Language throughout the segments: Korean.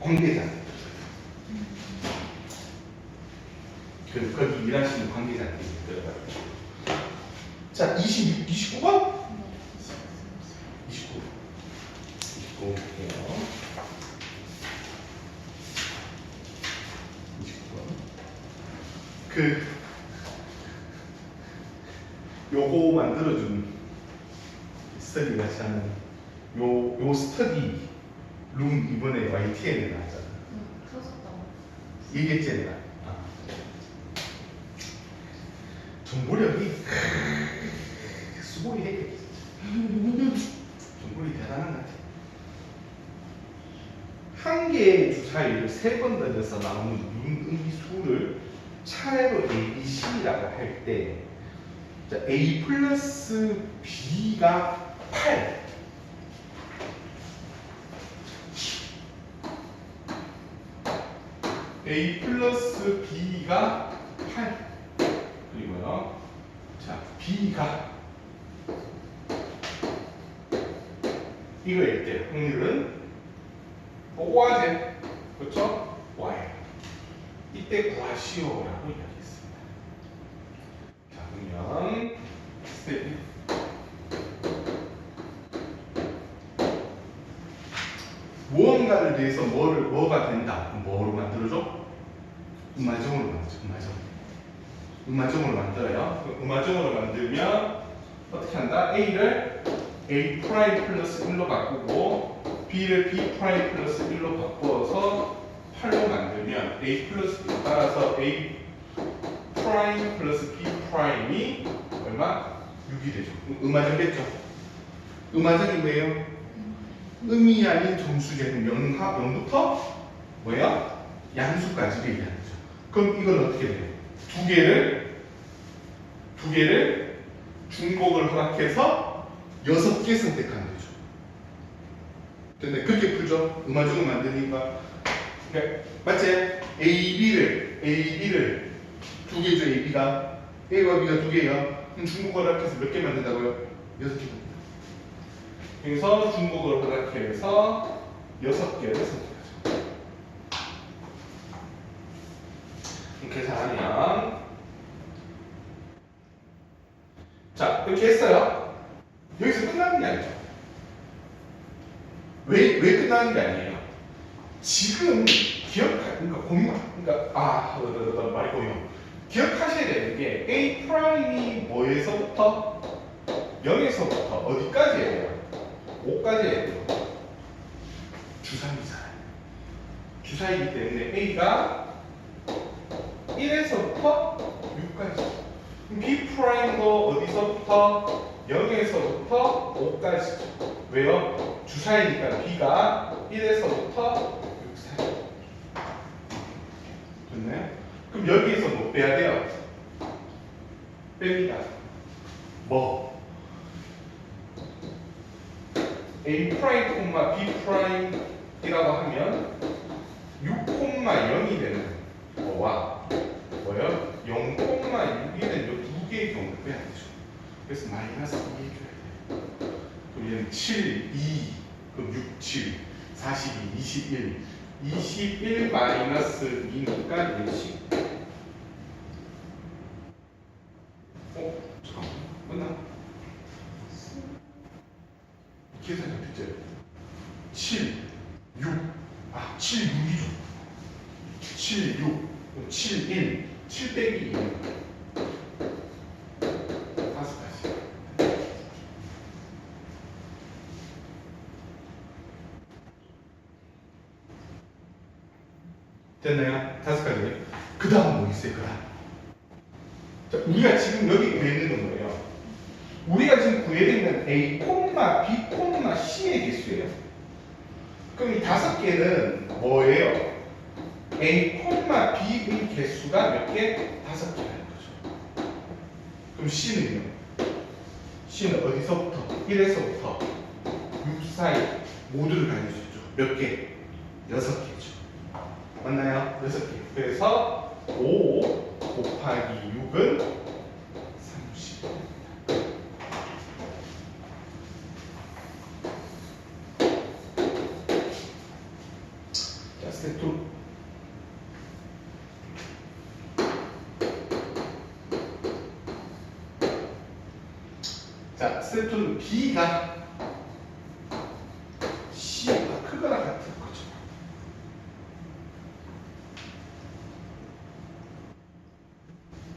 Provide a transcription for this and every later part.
관계자. 거기 일하시는 관계자들이 들어가요. 자, 29번? 29 볼게요. 29번. 요거 만들어준 스터디 같이 하는 요 스터디 룸 이번에 YTN에 나왔잖아. 얘기했지, 내가. 정보력이 수고리 해야 정보력이 대단한 것 같아. 한 개의 주사위를 3번 던져서 나오는 음기수를 차례로 A, B, C라고 할 때 A 플러스 B가 8. A 플러스 B가 8. 그리고요. 자, B가 이거일 때 확률은 O와제. 그렇죠? Y. 이때 구하시오라고 이야기했습니다. 자, 그러면 스텝 무언가를 위해서 뭐가 된다. 그럼 뭐로 만들어줘? 음화정으로 만들죠. 음화정으로 만들어요. 음화정으로 만들면 어떻게 한다? A를 A 프라임 플러스 1로 바꾸고 B를 B 프라임 플러스 1로 바꿔서 8로 만들면 A 플러스 B 따라서 A 프라임 플러스 B 프라임이 얼마? 6이 되죠. 음화정겠죠? 음화정이 뭐예요? 음이 아닌 정수제는 0부터 뭐야? 양수까지를 얘기하는 거죠. 그럼 이건 어떻게 돼요? 두 개를 중복을 허락해서 6개 선택하는 거죠. 근데 그렇게 풀죠? 음화중을 만드니까. 그러니까 맞지? AB를 두 개죠. AB가 A와 B가 두 개예요. 그럼 중복을 허락해서 몇 개 만든다고요? 6개. 그래서 중복을 허락해서 6개를 선택하죠. 계산하면 자, 이렇게 했어요. 여기서 끝나는 게 아니죠. 왜 끝나는 게 아니에요? 지금 말이 고요. 기억하셔야 되는 게 A 프라임이 뭐에서부터? 0에서부터 어디까지 해요? 5까지 해야 돼요. 주사위잖아요. 주사위이기 때문에 A가 1에서부터 6까지. B 프라임도 어디서부터? 0에서부터 5까지. 왜요? 주사위니까 B가 1에서부터 6 사이. 됐나요? 그럼 여기에서 뭐 빼야 돼요? 뺍니다. 뭐? A 프라임, B 프라임이라고 하면 6,0이 되는 거와 뭐요? 0,6이 요 두 개의 경우를 빼야 되죠. 그래서 마이너스 2 해줘야 돼요. 그럼 얘는 7, 2, 그럼 6, 7, 42, 21, 21 마이너스 2니까 10. 잠깐만, 끝나? 계산이 어떻게 돼요? 7, 6, 7, 6이죠. 7, 6, 7, 1, 7 빼기 2. 5가지. 됐나요? 5가지. 그 다음 뭐 있어요? 그 다음. 자, 우리가 지금 여기 구해야 되는 거예요. 우리가 지금 구해야 되는 A, B, C의 개수예요. 그럼 이 5개는 뭐예요? A, B의 개수가 몇 개? 5개라는 거죠. 그럼 C는요? C는 어디서부터? 1에서부터 6 사이 모두를 가질 수 있죠. 몇 개? 6개죠. 맞나요? 6개. 그래서 5 곱하기 6은 30. 스텝 2. 자, 스텝 2는 B가 C보다 크거나 같은 거죠.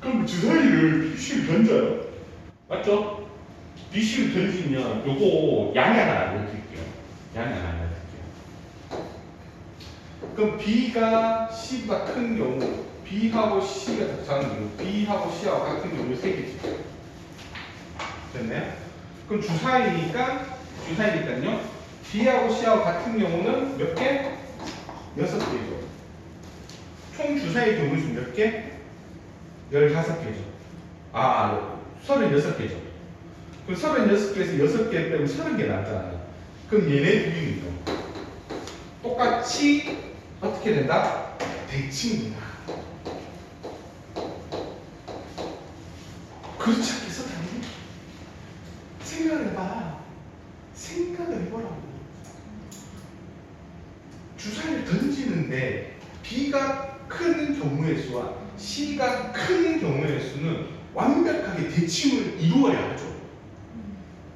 그럼 주사위를 BC를 던져요. 맞죠? BC를 던지면 요거 양이 하나 알려드릴게요. 양이 하나 알려드릴게요. 그럼 B가 C보다 큰 경우, B하고 C가 더 작은 경우, B하고 C하고 같은 경우 세 개지. 됐나요? 그럼 주사위니까요. B하고 C하고 같은 경우는 몇 개? 6개죠. 총 주사위 경우 수는 몇 개? 15개죠. 아, 36개죠. 그럼 36개에서 6개 빼면 30개 나왔잖아요. 그럼 얘네 둘이니까 똑같이 어떻게 된다? 대칭입니다. 그렇지 않겠어, 당연히? 생각을 해봐. 생각을 해보라고. 주사위를 던지는데 B가 큰 경우의 수와 C가 큰 경우의 수는 완벽하게 대칭을 이루어야 하죠.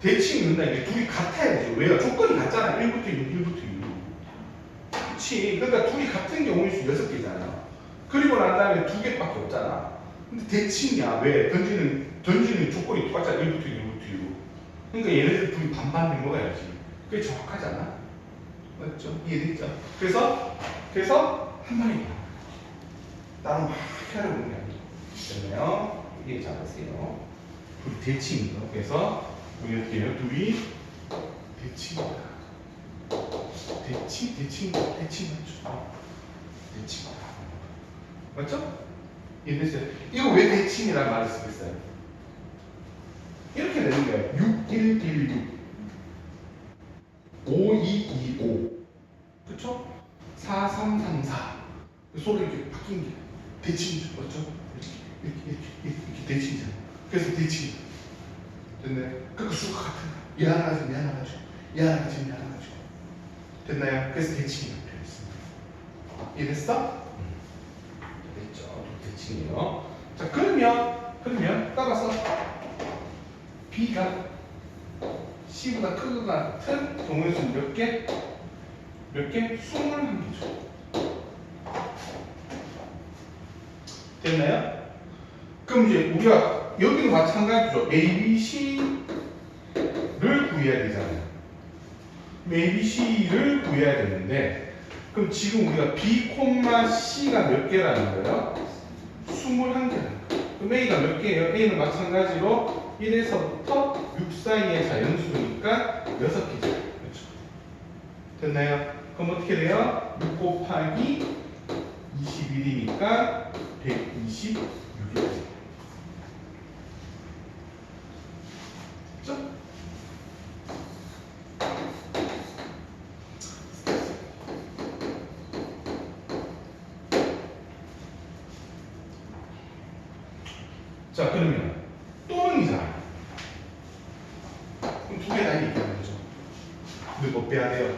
대칭이 이룬다는 게 둘이 같아야 되죠. 왜요? 조건이 같잖아. 1부터 6, 1부터 6. 그렇지. 그러니까 둘이 같은 경우의 수 6개잖아. 그리고 난 다음에 2개밖에 없잖아. 근데 대칭이야. 왜? 던지는 조건이 똑같잖아. 1부터 6부터 6. 그러니까 얘네들 둘이 반반 된 거야지. 그게 정확하잖아. 맞죠? 이해됐죠? 그래서 한 마리 나는 막 피하려고 하는 게 아니에요. 됐나요? 이해 잘하세요. 둘이 대칭이에요. 그래서 우리 어떻게 해요? 둘이 대칭이다. 대칭 맞죠? 대칭 맞죠? 이해됐어요? 이거 왜 대칭이라는 말을 쓰겠어요? 이렇게 되는 거예요. 6116 5225 그쵸? 4334 서로 이렇게 바뀐 게 대칭이죠. 맞죠? 이렇게 대칭이잖아요. 그래서 대칭 됐네. 그러니까 수가 같은 거야. 얘 하나 가지고 얘 하나 가지고 얘 하나 가지고 얘 하나 가지고 됐나요? 그래서 대칭이 필요했습니다. 이해됐어? 됐죠. 대칭이에요. 자, 그러면 따라서 B가 C보다 크거나 같은 경우의 수는 몇 개? 21개죠. 됐나요? 그럼 이제 우리가 여기는 마찬가지죠. A, B, C를 구해야 되잖아요. A, B, C를 구해야 되는데 그럼 지금 우리가 B, C가 몇 개라는 거예요? 21개라는 거예요. 그럼 A가 몇 개예요? A는 마찬가지로 1에서부터 6 사이의 자연수니까 6개죠. 그렇죠? 됐나요? 그럼 어떻게 돼요? 6 곱하기 21이니까 126이 돼요. 그렇죠? 자, 그러면 또는이잖아요. 그럼 두 개 다 얘기하는 거죠. 근데 뭐 빼야 돼요?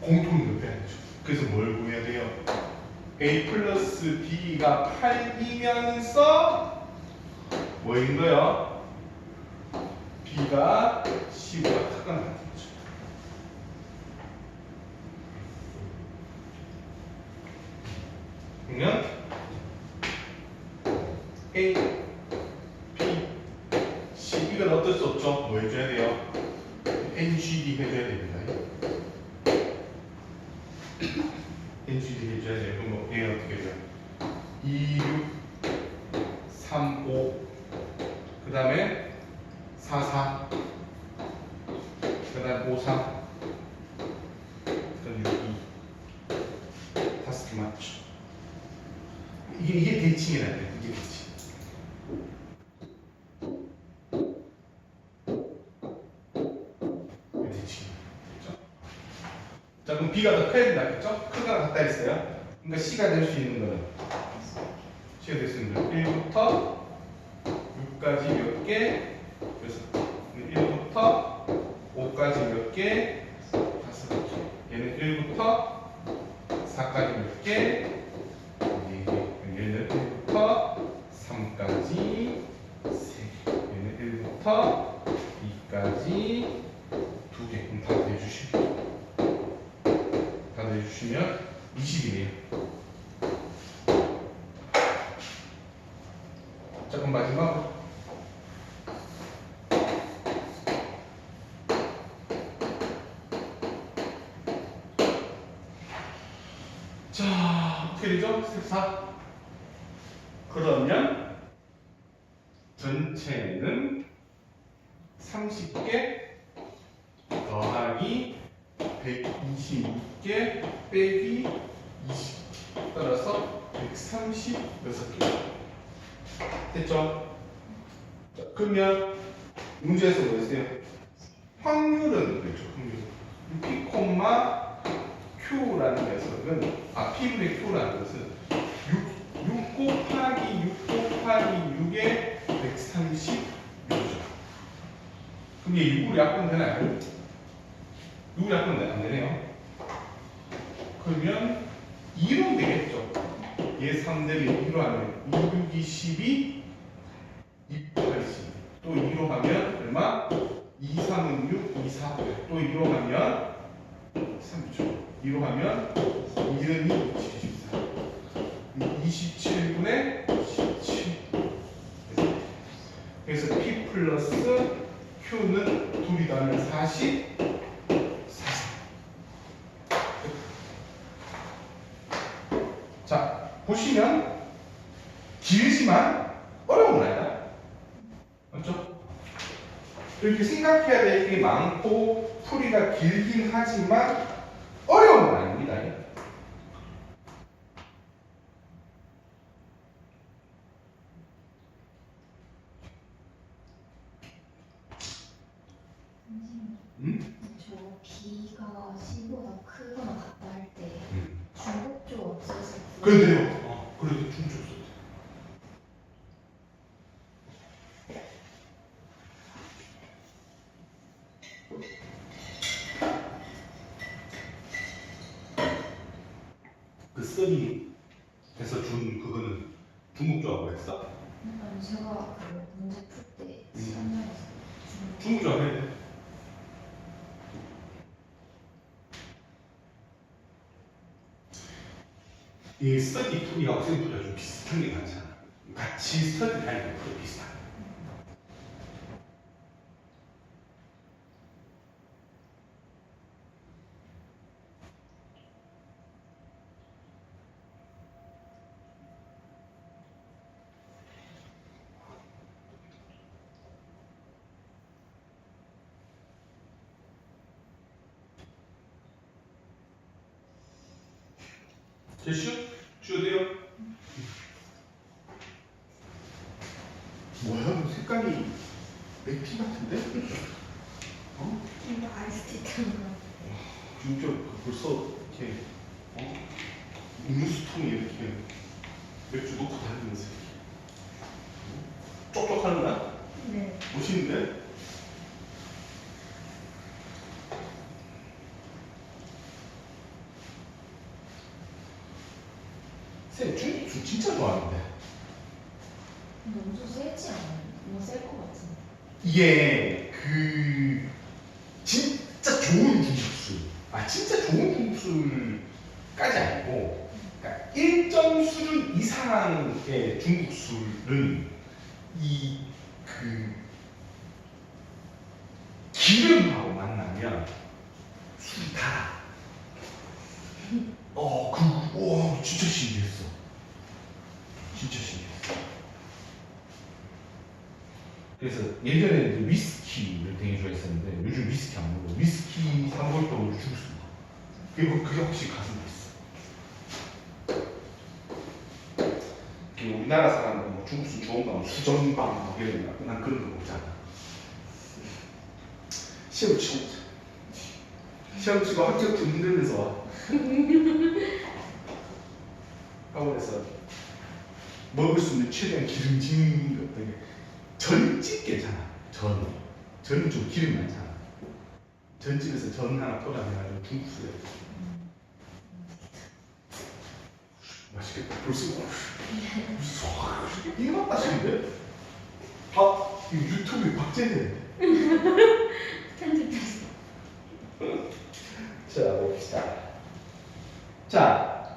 공통을 빼야 되죠. 그래서 뭘 구해야 돼요? A 플러스 B가 8이면서 뭐인 거요? B가 C보다 크거나 같은 거죠. 그러면 A, B, C 이건 어쩔 수 없죠. 뭐 해줘야 돼요? NGD 해줘야 됩니다. NGD 해줘야 돼요. 그럼 뭐 A는 어떻게 돼요? 2, 6, 3, 5 그 다음에 4, 4 그 다음 5, 3 그 다음 6, 2 다섯 개 맞죠? 이게 대칭이라는 거예요. 이게 대칭. 자, 그럼 B가 더 커야 된다 했죠? 크거나 같다 했어요. 그러니까 C가 될 수 있는 거는 C가 될 수 있는 거는 1부터 6까지 몇 개? 그래서 1부터 5까지 몇 개? 5개. 얘는 1부터 주시면 20이네요. 자, 그럼 마지막으로 자, 어떻게 되죠? 4. 그러면 전체는 30개 더하기 126개 빼기 20 따라서 136개 됐죠? 자, 그러면 문제에서 뭐였어요? 확률은 그렇죠. 확률. P, Q라는 녀석은 P분의 Q라는 것은 6 곱하기 6 곱하기 6에 136이죠. 그럼 얘 6으로 약분 되나요? 6으로 약분 안 되네요. 그러면 2로 되겠죠. 얘 3대를 2로 하면 2, 6이 12, 2, 8이 12. 또 2로 하면 얼마? 2, 3은 6, 2, 4. 또 2로 하면 3죠. 2로 하면 2는 2, 14. 27분의 17. 그래서 P 플러스 Q는 둘이 더하면 40, 40. 자, 보시면 길지만 어려운 아이다. 맞죠? 이렇게 생각해야 될 게 많고 풀이가 길긴 하지만 어려운 건 아닙니다. 저 B가 C보다 크거나 같다 할 때 중복조 없어서 그런데요. 그래도 중첩 써. 그 써니에서 준 그거는 중국조합을 했어? 아니 제가 그 문제 풀 때 시험장에서 중국조합 해야 돼. 이 스터디 풀이가 학생 풀이가 좀 비슷한 게 많잖아. 같이 스터디 하는 게 비슷한. 됐슈? 쉬어도요? 뭐야? 색깔이 맥주 같은데? 이거 아이스티 탄 거. 진짜 벌써 이렇게 음료수통에 이렇게 맥주 넣고 다니면서 쪽쪽하는 거야? 네. 멋있는데? 쌤 중국술 진짜 좋아하는데 근데 엄청 세지 않아요? 너무 셀 것 같은데. 이게 진짜 좋은 중국술 진짜 좋은 중국술까지 아니고 그러니까 일정 수준 이상의 중국술은 기름하고 만나면 술이 달아. 와, 진짜 신기했어. 진짜 신기했어. 그래서 예전에 이제 위스키를 되게 좋아했었는데 요즘 위스키 안 먹고 위스키 사먹을동으로 죽습니다. 그게 확실히 가슴이 있어. 우리나라 사람은 뭐 중국술 좋은가 뭐 수정방 뭐 이런 거 난 그런 거 먹잖아. 시험 치고 시험 치고 합격 힘들면서 와. 학원에서 먹을 수 있는 최대한 기름진 것들 전집 괜찮아. 전은 좀 기름 많잖아. 전집에서 전 하나 떠다녀가지고 중국술에 맛있겠다. 벌써 이거 맛 맛있는데? 이거 유튜브에 박제돼. 편집했어. 자 봅시다. 자,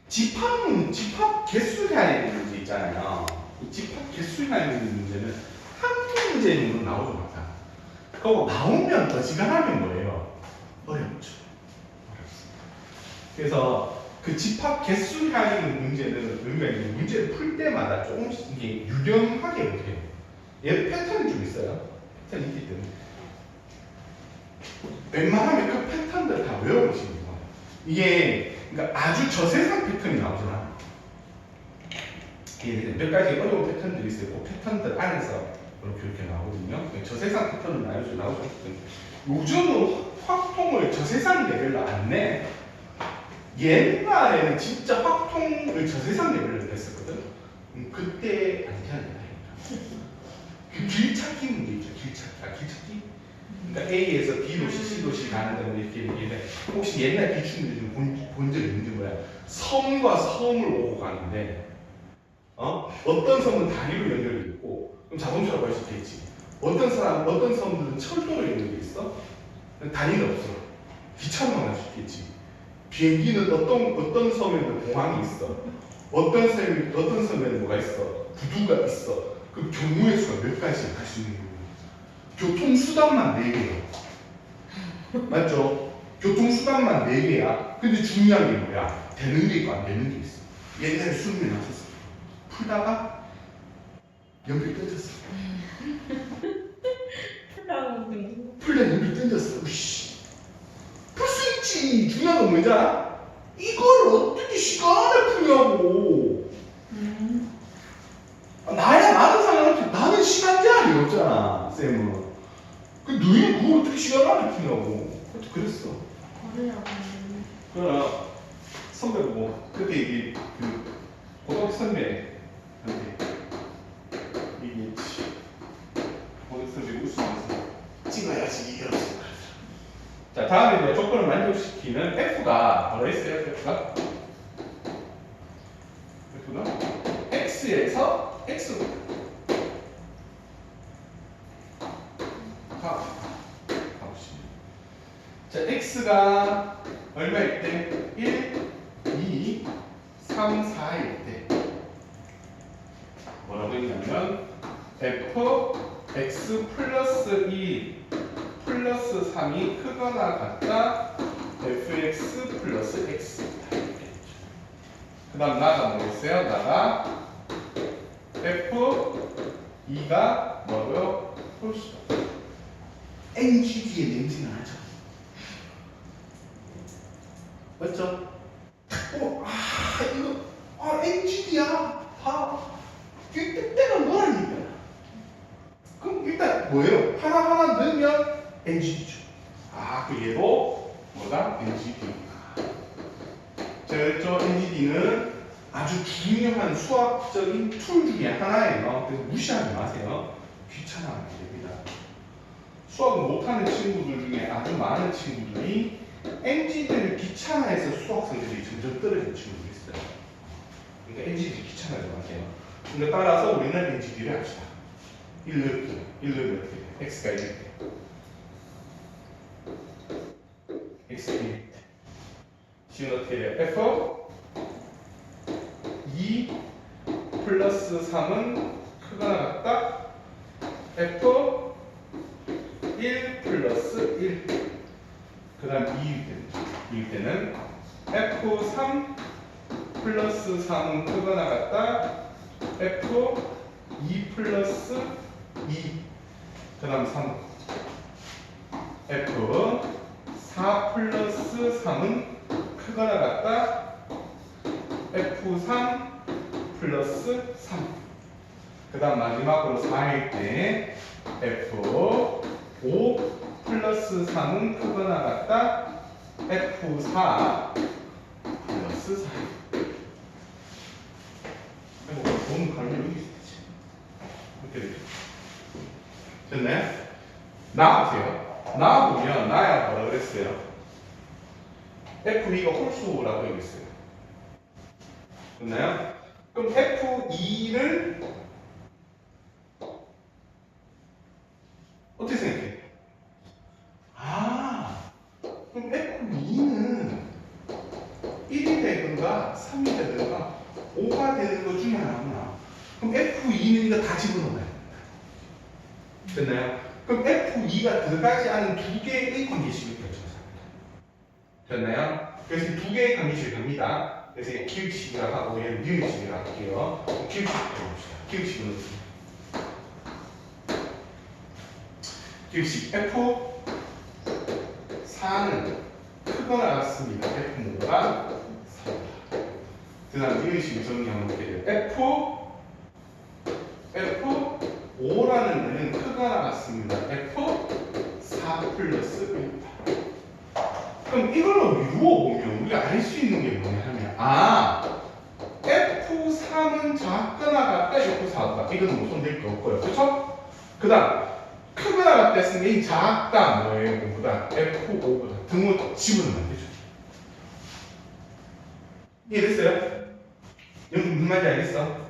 집합 개수량의 문제 있잖아요. 이 집합 개수량의 문제는 한 문제는 나오죠, 항상. 그거 나오면 어지간하면 뭐예요? 어렵죠. 그래서 그 집합 개수량의 문제는 우리가 이제 문제를 풀 때마다 조금씩 이게 유념하게 이렇게 해요. 얘 패턴이 좀 있어요. 패턴이 있기 때문에. 웬만하면 그 패턴들 다 외워보시는 거예요. 이게 그러니까 아주 저세상 패턴이 나오잖아. 몇 가지 어려운 패턴들이 있어요. 그 패턴들 안에서 이렇게 나오거든요. 저세상 패턴은 나오죠. 요즘은 확통을 저세상 레벨로 안 내. 옛날에는 진짜 확통을 저세상 레벨로 냈었거든. 그때 아니잖아요. 그 길찾기 문제 있죠. 길찾기. 그러니까 A에서 B로 C로 C 가는 데는 이렇게 얘기해. 혹시 옛날 기출문제 좀 본 적 있는지 몰라요. 섬과 섬을 오고 가는데 어떤 섬은 다리로 연결돼 있고 그럼 자동차로 갈 수 있겠지. 어떤 섬들은 철도로 연결돼 있어. 다리는 없어. 기차로만 갈 수 있겠지. 비행기는 어떤 섬에는 공항이 있어. 어떤 섬에는 뭐가 있어. 구두가 있어. 그 경우의 수가 몇 가지 갈 수 있는 거예요. 교통수단만 4개예요. 맞죠? 교통수단만 4개야. 근데 중요한 게 뭐야? 되는 게 있고 안 되는 게 있어. 옛날에 수능에 나왔었어. 풀다가 연필 던졌어. 풀다 연필 던졌어. 우씨. 풀 수 있지. 중요한 건 뭔지 알아? 이걸 어떻게 시간에 푸냐고. 나야 많은 상관없지. 나는 시간 제한이 없잖아, 쌤은. 그 너희는 그걸 어떻게 시간 안에 푸냐고. 그랬어. 그러나 선배 뭐 그때 이게 그 고등학교 선배한테 얘기했지. 고등학교 선배 웃으면서 찍어야지 이러면서. 자, 다음에 이제 조건을 만족시키는 F가 뭐라 했어요? F가 X에서 X로 가보시죠. 자, X가 얼마일 때? 1, 2, 3, 4일 때 뭐라고 했냐면 F, X 플러스 2 플러스 3이 크거나 같다 fx 플러스 x. 그 다음 나가 뭐겠어요? 나가 f2가 뭐고요? 홀수다. NGD의 냄새가 나죠. 맞죠? NGD야. 이게 뜻대로 넣으라는 얘기야. 그럼 일단 뭐예요? 하나하나 넣으면 NGD죠. 그 얘도 뭐다? NGD. 저 NGD는 아주 중요한 수학적인 툴 중에 하나예요. 그래서 무시하지 마세요. 귀찮아하면 안 됩니다. 수학을 못하는 친구들 중에 아주 많은 친구들이 NGD를 귀찮아해서 수학 성적이 점점 떨어지는 친구들이 있어요. 그러니까 NGD 귀찮아하지 마세요. 근데 따라서 우리는 NGD를 합시다. 1 넣을게요. 1 넣으면 어떻게 돼? X가 1일 때. X가 1일 때. 지금 어떻게 돼요? F 2 플러스 3은 크거나 같다. F 1 플러스 1. 그 다음 2일 때는 F3 플러스 3은 크거나 같다. F2 플러스 2. 그 다음 3. F4 플러스 3은 크거나 같다. F3 플러스 3. 그 다음 마지막으로 4일 때 F5 플러스 3은 크거나 같다. F4 플러스 4. 너무 가면 여기 있어야지. 이렇게 되죠. 됐나요? 나와보세요. 나와보면 나야 뭐라 그랬어요? F2가 홀수라고 얘기했어요. 됐나요? 그럼 F2를 어떻게 생각해? 그럼 F2는 1이 되든가 3이 되든가 5가 되는 것 중에 하나구나. 그럼 F2는 이거 다 집어넣어야 됩니다. 됐나요? 그럼 F2가 들어가지 않은 두 개의 관계식을 결정해서 합니다. 됐나요? 그래서 이 두 개의 관계식을 갑니다. 그래서 얘 기울식이라고 하고 얘는 니은식이라고 할게요. 기울식 해봅시다. 기울식은 기울식 F4는 크거나 같습니다. F5가 4보다. 그 다음 니은식을 정리하면 어떻게 돼요? F5라는 애는 크거나 같습니다. F4 플러스 1이다. 그럼 이걸로 미루어보면 우리가 알 수 있는 게 뭐냐 하면 F3은 작거나 같다 F4다. 이거는 뭐 손댈 게 없고요. 그렇죠? 그 다음 크거나 같다 했으면 이 작다 뭐예요? 뭐보다 F5보다 등을 집어넣으면 되죠. 이해됐어요? 여기 무슨 말인지 알겠어?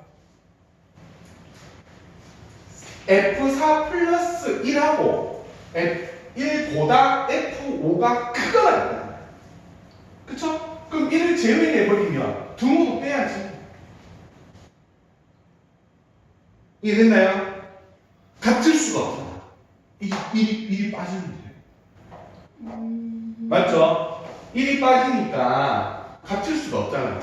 F4 플러스 1하고 F1보다 F5가 크거나 같다. 그쵸? 그럼 1을 제외해버리면 등호도 빼야지. 이해됐나요? 같을 수가 없잖아. 1이 빠지는데. 맞죠? 1이 빠지니까 같을 수가 없잖아요.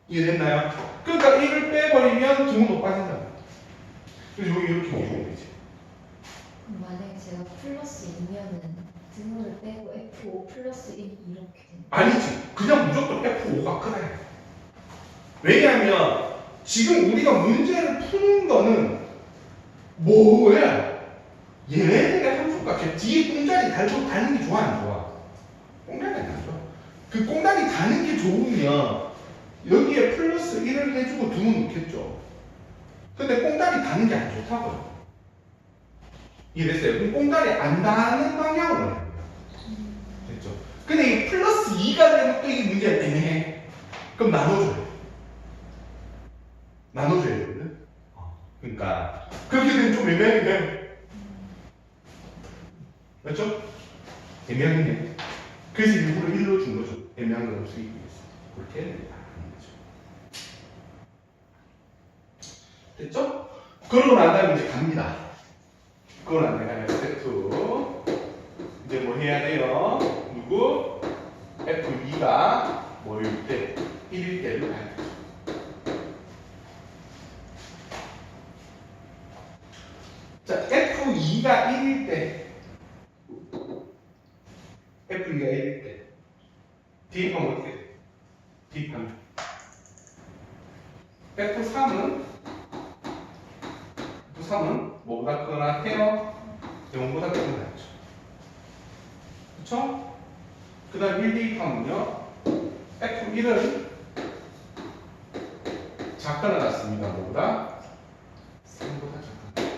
이해됐나요? 그러니까 1을 빼버리면 등호도 빠진다. 그래서 여기 이렇게 보면 되지. 만약에 제가 플러스 2면은 등호를 빼고 F5 플러스 1 이렇게 되는 아니지. 그냥 무조건 F5가 크다. 왜냐하면 지금 우리가 문제를 푸는 거는 뭐야? 얘네들의 함수값 뒤에 꽁다리 달고 다는 게 좋아 안 좋아? 꽁다리 안 좋아. 그 꽁다리 다는 게 좋으면 여기에 플러스 1을 해주고 2는 넣겠죠. 근데 꽁다리 다는 게 안 좋다고요. 이해됐어요? 그럼 꽁다리 안 다는 방향으로 해야 돼요. 됐죠? 근데 이 플러스 2가 되면 또 이게 문제가 애매해. 그럼 나눠줘야 돼. 나눠줘야 되거든. 그러니까 그렇게 되면 좀 애매하게 맞죠? 애매하겠네. 그래서 일부러 1로 준 거죠. 애매한 건 없으기 위해서. 그렇게 해야 된다. 됐죠? 그러고 난 다음에 이제 갑니다. 그러고 난 다음에 스텝 2. 이제 뭐 해야 돼요? 누구? F2가 뭐일 때? 1일 때를 봐야 되죠. 자, F2가 1일 때 F2가 1일 때 대입하면 어떻게 돼? 대입하면 F3은 뭐보다 크거나 해요? 0보다 크거나 하죠. 그쵸? 그 다음 1 대입하면요 F1은 작거나 같습니다. 뭐보다? 3보다 작거나.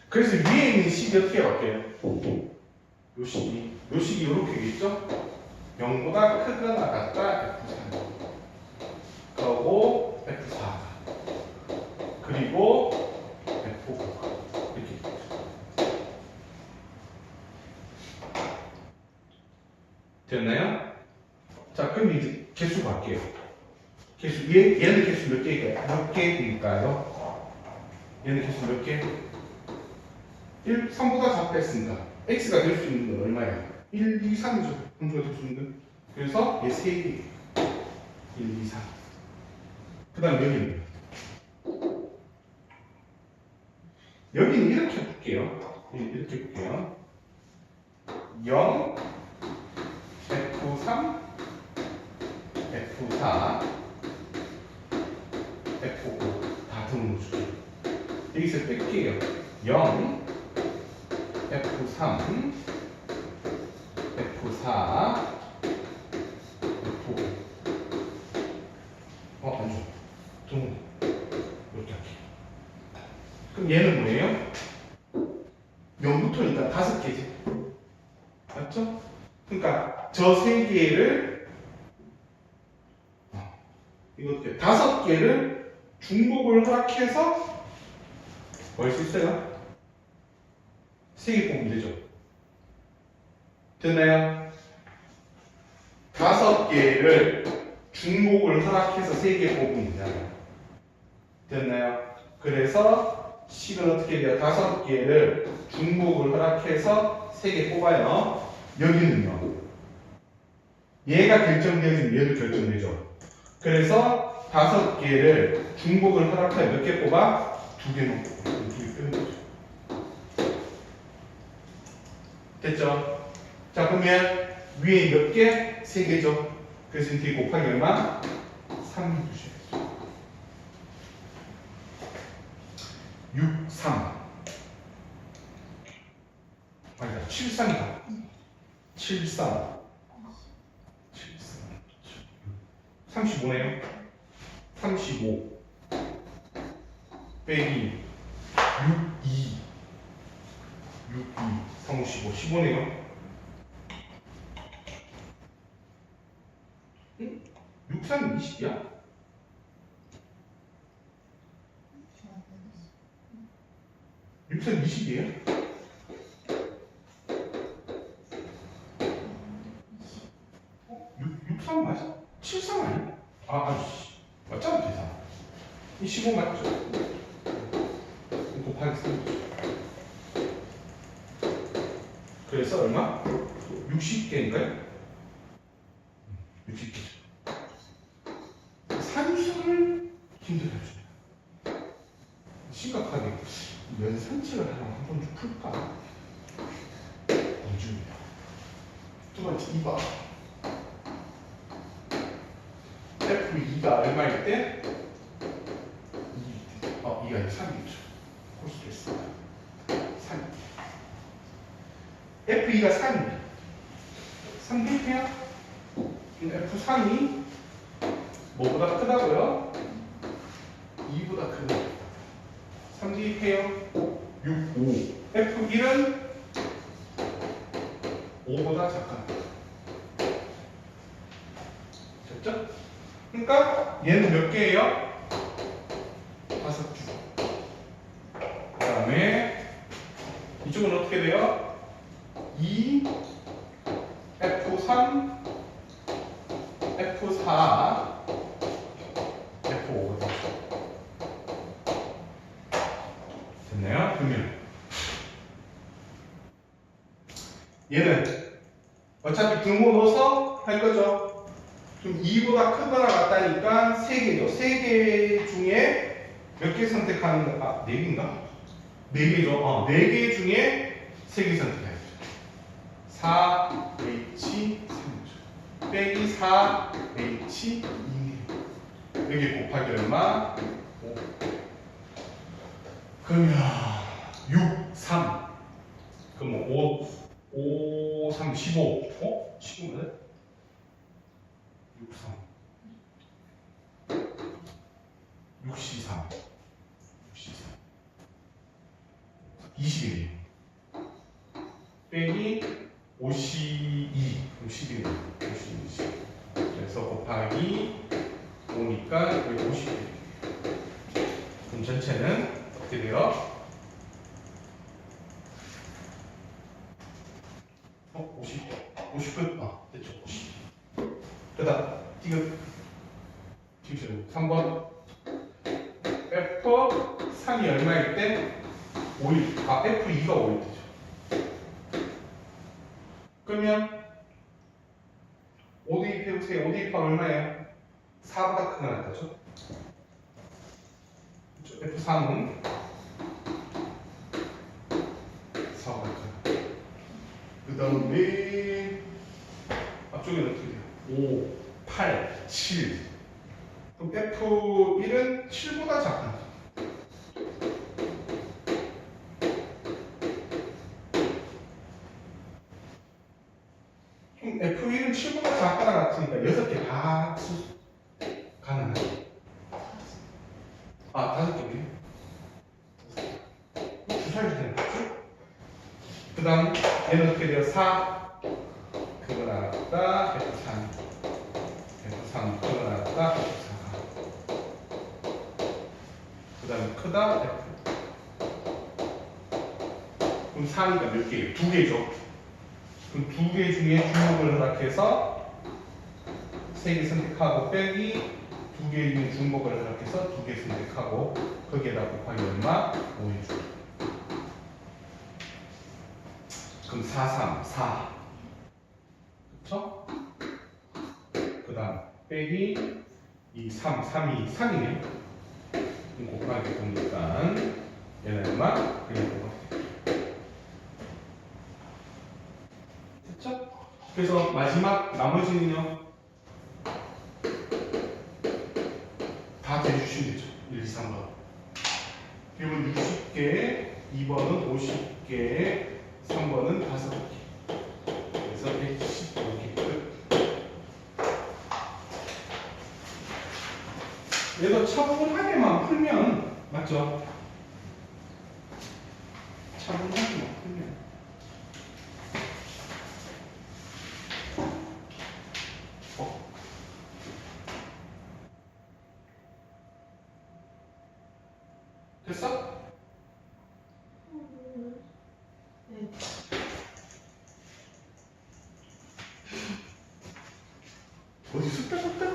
그래서 위에 있는 식이 어떻게 바뀌어요? 요 식이 이렇게겠죠? 0보다 크거나 같다 F3 그리고 F4 그리고 F5 이렇게 되죠. 됐나요? 자 그럼 이제 개수 갈게요. 개수 얘는 개수 몇 개일까요? 얘는 개수 몇 개? 3보다 작다 했으니까 x가 될 수 있는 건 얼마야? 1, 2, 3이죠. 함수가 될 수 있는 건. 그래서 얘 3개 1, 2, 3 그 다음 여기는 이렇게 볼게요. 이렇게 볼게요. 0 F3 F4 F5 다 등으로 줄게요. 여기서 뺄게요. 0 F3 F4 F5 안 줘. 등 이렇게 할게요. 그럼 얘는 뭐예요? 0부터 일단 5개지. 맞죠? 그러니까 저 3개를 이거 어떻게 5개를 중복을 허락해서 뭐 할 수 있어요? 3개 뽑으면 되죠. 됐나요? 5개를 중복을 허락해서 3개 뽑으면 되잖아요. 됐나요? 그래서 식은 어떻게 돼요? 5개를 중복을 허락해서 3개 뽑아요. 여기는요. 얘가 결정되면 얘도 결정되죠. 그래서 5개를 중복을 허락하여 몇 개 뽑아? 2개만 뽑아. 2개 빼는 거죠. 됐죠? 자, 그러면 위에 몇 개? 3개죠. 그래서 뒤에 곱하기 얼마? 3 주셔야죠. 6, 3. 아니다, 7, 3이다. 7, 3. 35네요. 35 빼기 6, 2. 6, 2, 3, 5, 15. 15네요. 6, 3, 20이야? 6, 3, 20이에요? 6, 3 맞아? 7, 3 아니야? 아씨. 맞잖아, 계산. 이 15 맞죠? 곱하기 3. 그래서 얼마? 60개인가요? 60개죠. 산수를 힘들어줍니다. 심각하게 연산책을 하나 한 번 좀 풀까? 원주입니다. 두 번째 2번. F2가 얼마일 때? 2가 3이죠. 홀수됐어. 3. F2가 3이에요. 3 대입해요. F3이 뭐보다 크다고요? 2보다 크다. 3 대입해요. 6, 5. F1은 5보다 작다. 됐죠? 그러니까 얘는 몇 개예요? 5개. 그 다음에 이쪽은 어떻게 돼요? 2, F3, F4, F5. 됐나요? 그러면 얘는 어차피 등호 넣어서 할 거죠. 그럼 2보다 크거나 같다니까 3개죠. 3개 중에 몇 개 선택하는 거? 아, 4개인가? 4개죠. 4개 중에 3개 선택해야죠. 4H 3죠. 빼기 4H 2. 여기 곱하기 얼마? 5. 그러면 6, 3. 그럼 5, 3, 15. 15네? 6, 3. 63. 63. 21. 빼기 52. 그럼 11. 52. 그래서 곱하기 5니까 여기 51. 그럼 전체는 어떻게 돼요? 50 끝? 됐죠. 50. 그 다음, 지금 3번. F3이 얼마일 때? 5일. F2가 5일 되죠. 그러면 5 대입해보세요. 5 대입하면 얼마예요? 4보다 크게 나타죠. F3은 4보다 크다. 그 다음에 앞쪽에는 어떻게 돼요? 5, 8, 7. 그럼 F1은 7보다 작다. 그럼 F1은 7보다 작거나 같으니까 6개 다 가능하죠. 5개. 주사위로 되는 거죠? 그 다음 얘는 어떻게 돼요? 4 그거 나왔다. F3 그거 나왔다. F4 그 다음에 크다. F 그럼 상위가 몇 개예요? 2개죠. 그럼 2개 중에 중복을 허락해서 3개 선택하고 빼기 2개 중에 중복을 허락해서 2개 선택하고 거기에다 곱하기 얼마? 5해줘. 그럼 4, 3, 4. 그쵸? 그 다음 빼기 2, 3, 3이 3이네요. 그럼 곱하기 보니까 얘는 얼마? 그냥 곱하기. 됐죠? 그래서 마지막 나머지는요 다 대주시면 되죠. 1, 2, 3번. 1번 60개, 2번은 50개, 3번은 5개. 그래서 115개 끝. 얘도 차분하게만 풀면 맞죠? 차분하게만 풀면. 됐어? 네. 어디 쑥대쑥대